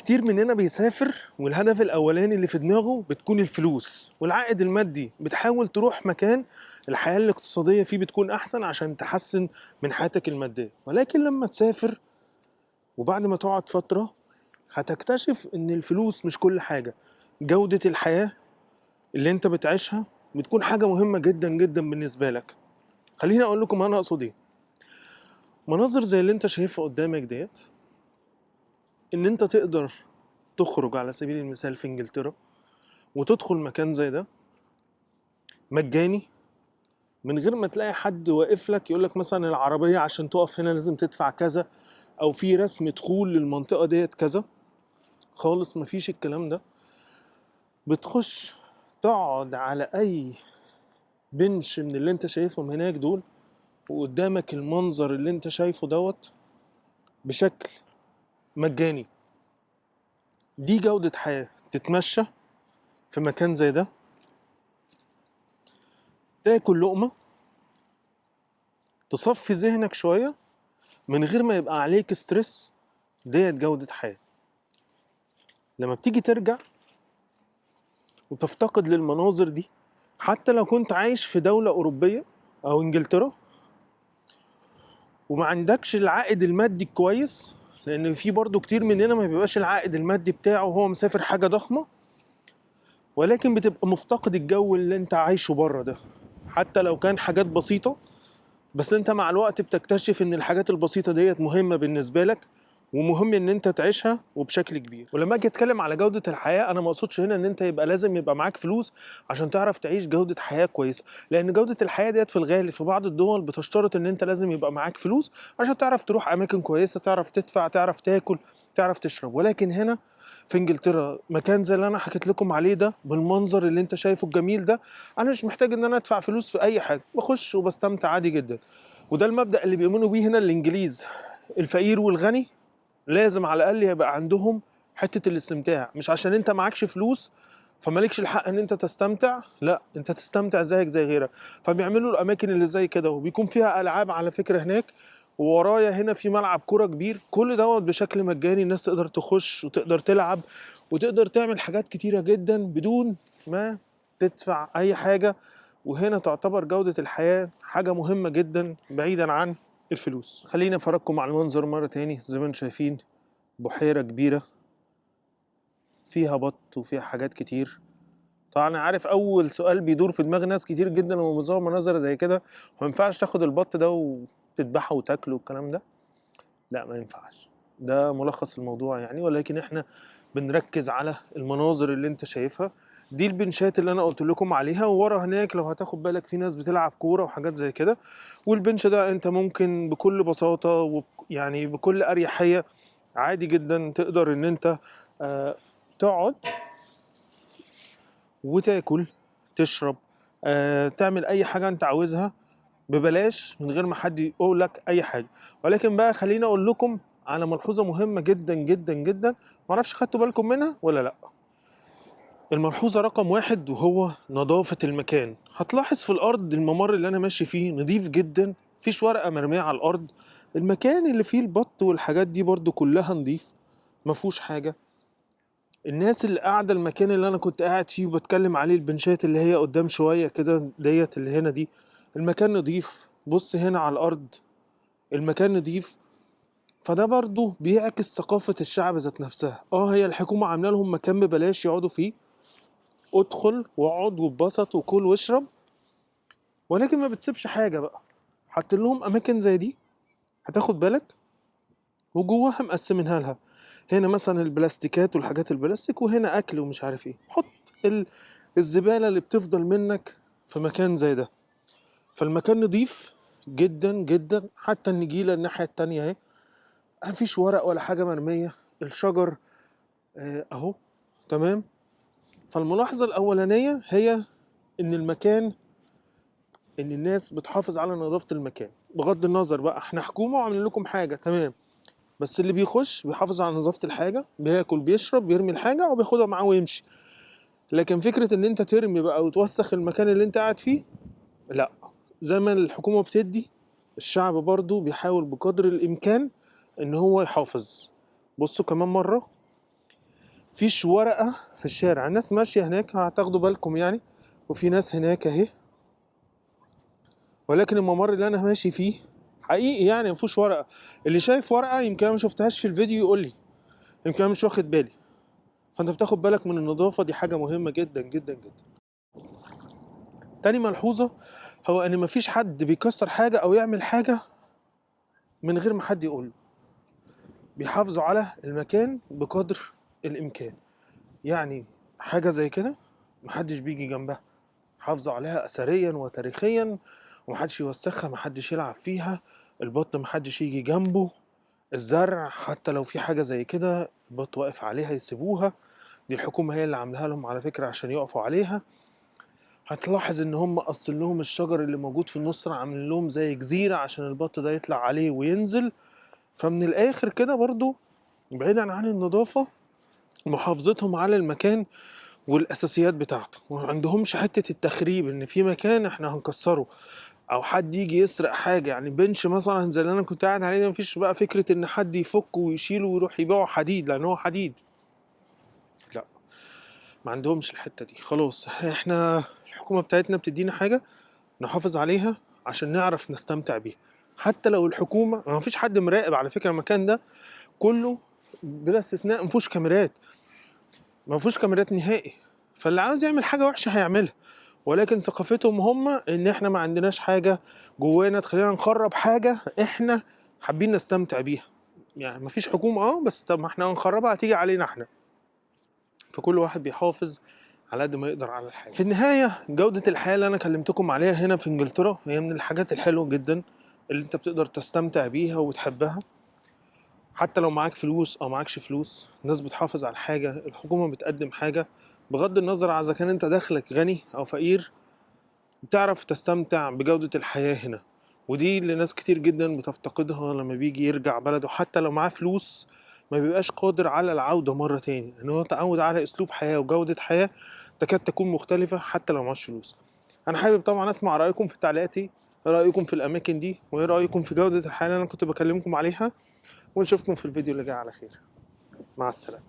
كتير مننا بيسافر والهدف الأولاني اللي في دماغه بتكون الفلوس والعائد المادي، بتحاول تروح مكان الحياة الاقتصادية فيه بتكون أحسن عشان تحسن من حياتك المادية. ولكن لما تسافر وبعد ما تقعد فترة هتكتشف إن الفلوس مش كل حاجة. جودة الحياة اللي انت بتعيشها بتكون حاجة مهمة جدا جدا بالنسبة لك. خليني أقول لكم أنا أقصد إيه. مناظر زي اللي انت شايفها قدامك ديت، إن انت تقدر تخرج على سبيل المثال في انجلترا وتدخل مكان زي ده مجاني، من غير ما تلاقي حد واقف لك يقول لك مثلا العربية عشان تقف هنا لازم تدفع كذا، او في رسم دخول للمنطقة ديت كذا. خالص مفيش الكلام ده. بتخش تقعد على اي بنش من اللي انت شايفهم هناك دول، وقدامك المنظر اللي انت شايفه دوت بشكل مجاني. دي جودة حياة. تتمشى في مكان زي ده، تاكل لقمة، تصفي ذهنك شوية من غير ما يبقى عليك ستريس. ديت جودة حياة. لما بتيجي ترجع وتفتقد للمناظر دي، حتى لو كنت عايش في دولة أوروبية أو إنجلترا وما عندكش العائد المادي الكويس، لأن في برضو كتير مننا ما بيبقاش العائد المادي بتاعه وهو مسافر حاجة ضخمة، ولكن بتبقى مفتقد الجو اللي انت عايشه بره ده. حتى لو كان حاجات بسيطة، بس انت مع الوقت بتكتشف ان الحاجات البسيطة ديت مهمة بالنسبة لك، ومهم ان انت تعيشها وبشكل كبير. ولما اجي اتكلم على جودة الحياة، انا ما اقصدش هنا ان انت لازم يبقى معاك فلوس عشان تعرف تعيش جودة حياة كويسة، لان جودة الحياة ديت في الغالب في بعض الدول بتشترط ان انت لازم يبقى معاك فلوس عشان تعرف تروح اماكن كويسة، تعرف تدفع، تعرف تاكل، تعرف تشرب. ولكن هنا في انجلترا، مكان زي اللي انا حكيت لكم عليه ده بالمنظر اللي انت شايفه الجميل ده، انا مش محتاج ان انا ادفع فلوس في اي حاجة، بخش وبستمتع عادي جدا. وده المبدأ اللي بيؤمنوا بيه هنا الانجليز. الفقير والغني لازم على الاقل يبقى عندهم حته الاستمتاع. مش عشان انت معكش فلوس فمالكش الحق ان انت تستمتع، لا، انت تستمتع زيك زي غيرك. فبيعملوا الاماكن اللي زي كده وبيكون فيها العاب على فكره هناك. وورايا هنا في ملعب كوره كبير، كل دوت بشكل مجاني. الناس تقدر تخش وتقدر تلعب وتقدر تعمل حاجات كتيره جدا بدون ما تدفع اي حاجه. وهنا تعتبر جوده الحياه حاجه مهمه جدا بعيدا عن الفلوس. خلينا افرجكم على المنظر مره تاني. زي ما انتم شايفين بحيرة كبيرة فيها بط وفيها حاجات كتير. طبعا انا عارف اول سؤال بيدور في دماغ ناس كتير جدا لما بيظهر مناظر زي كده: ما ينفعش تاخد البط ده وتذبحه وتاكله والكلام ده؟ لا، ما ينفعش. ده ملخص الموضوع يعني. ولكن احنا بنركز على المناظر اللي انت شايفها دي، البنشات اللي انا قلت لكم عليها. وورا هناك لو هتاخد بالك في ناس بتلعب كورة وحاجات زي كده. والبنش ده انت ممكن بكل بساطة يعني بكل اريحية عادي جدا تقدر ان انت تقعد وتاكل، تشرب، تعمل اي حاجة انت عاوزها ببلاش من غير ما حد يقول لك اي حاجة. ولكن بقى خليني اقول لكم على ملحوظة مهمة جدا جدا جدا، معرفش خدتوا بالكم منها ولا لا. الملحوظة رقم واحد وهو نظافة المكان. هتلاحظ في الارض الممر اللي انا ماشي فيه نظيف جدا، مفيش ورقة مرمية على الارض. المكان اللي فيه البط والحاجات دي برضو كلها نظيف، مفهوش حاجة. الناس اللي قاعدة المكان اللي أنا كنت قاعد فيه وبتكلم عليه، البنشات اللي هي قدام شوية كده ديت اللي هنا دي، المكان نضيف. بص هنا على الأرض، المكان نضيف. فده برضو بيعكس ثقافة الشعب ذات نفسها. هي الحكومة عاملة لهم مكان ببلاش يقعدوا فيه، ادخل واقعد واتبسط وكل واشرب، ولكن ما بتسيبش حاجة بقى. حط لهم أماكن زي دي، هتاخد بالك، وجواها مقسمينها لها. هنا مثلا البلاستيكات والحاجات البلاستيك، وهنا اكل ومش عارف ايه. حط الزبالة اللي بتفضل منك في مكان زي ده. فالمكان نضيف جدا جدا. حتى النجيلة الناحية التانية اهي، مفيش ورق ولا حاجة مرمية. الشجر اهو تمام. فالملاحظة الاولانية هي ان المكان، ان الناس بتحافظ على نظافة المكان. بغض النظر بقى احنا حكومة وعاملين لكم حاجة تمام، بس اللي بيخش بيحافظ على نظافة الحاجة، بياكل بيشرب بيرمي الحاجة أو بياخدها معاه ويمشي. لكن فكرة إن أنت ترمي بقى وتوسخ المكان اللي أنت قاعد فيه، لا. زي ما الحكومة بتدي، الشعب برضو بيحاول بقدر الإمكان إن هو يحافظ. بصوا كمان مرة، مفيش ورقة في الشارع. الناس ماشية هناك هتاخدوا بالكم يعني، وفي ناس هناك اهي، ولكن الممر اللي انا ماشي فيه حقيقي يعني مفيهوش ورقة. اللي شايف ورقة يمكن انا مشوفتهاش في الفيديو يقول لي، يمكن انا مش واخد بالي. فانت بتاخد بالك من النظافة، دي حاجة مهمة جدا جدا جدا. تاني ملحوظة هو ان مفيش حد بيكسر حاجة او يعمل حاجة من غير ما حد يقوله. بيحافظوا على المكان بقدر الامكان. يعني حاجة زي كده محدش بيجي جنبها، حافظوا عليها اثريا وتاريخيا، ومحدش يوسخها، محدش يلعب فيها. البط محدش يجي جنبه. الزرع حتى لو في حاجة زي كده البط واقف عليها يسيبوها، دي الحكومة هي اللي عاملاها لهم على فكرة عشان يقفوا عليها. هتلاحظ ان هم قصين لهم الشجر اللي موجود في النص، عاملين لهم زي جزيرة عشان البط ده يطلع عليه وينزل. فمن الاخر كده برضو بعيدا عن النظافة، محافظتهم على المكان والاساسيات بتاعته، وما عندهمش حتة التخريب ان في مكان احنا هنكسره او حد يجي يسرق حاجة. يعني بنش مثلا زي اللي انا كنت قاعد عليه، مفيش بقى فكرة ان حد يفكه ويشيله ويروح يبيعه حديد لان هو حديد، لا، ما عندهمش الحتة دي. خلاص احنا الحكومة بتاعتنا بتدينا حاجة نحافظ عليها عشان نعرف نستمتع بيها. حتى لو الحكومة، ما فيش حد مراقب على فكرة، المكان ده كله بلا استثناء مفيهوش كاميرات، مفيهوش كاميرات نهائي. فاللي عاوز يعمل حاجة وحشة هيعملها، ولكن ثقافتهم هم ان احنا ما عندناش حاجة جوانا تخلينا نخرب حاجة احنا حابين نستمتع بيها. يعني مفيش حكومة بس طب ما احنا هنخربها هتيجي علينا احنا. فكل واحد بيحافظ على قد ما يقدر على الحاجة. في النهاية جودة الحياة اللي انا كلمتكم عليها هنا في انجلترا هي من الحاجات الحلوة جدا اللي انت بتقدر تستمتع بيها وتحبها. حتى لو معاك فلوس او معاكش فلوس، الناس بتحافظ على الحاجة، الحكومة بتقدم حاجة، بغض النظر عن اذا كان انت دخلك غني او فقير، بتعرف تستمتع بجودة الحياة هنا. ودي اللي ناس كتير جدا بتفتقدها لما بيجي يرجع بلده. حتى لو معاه فلوس ما بيبقاش قادر على العودة مرة تاني، لأنه هو تعود على أسلوب حياة وجودة حياة تكاد تكون مختلفة حتى لو معاش فلوس. أنا حابب طبعا أسمع رأيكم في التعليقات، إيه رأيكم في الأماكن دي، وإيه رأيكم في جودة الحياة اللي أنا كنت بكلمكم عليها. ونشوفكم في الفيديو اللي جاي على خير. مع السلامة.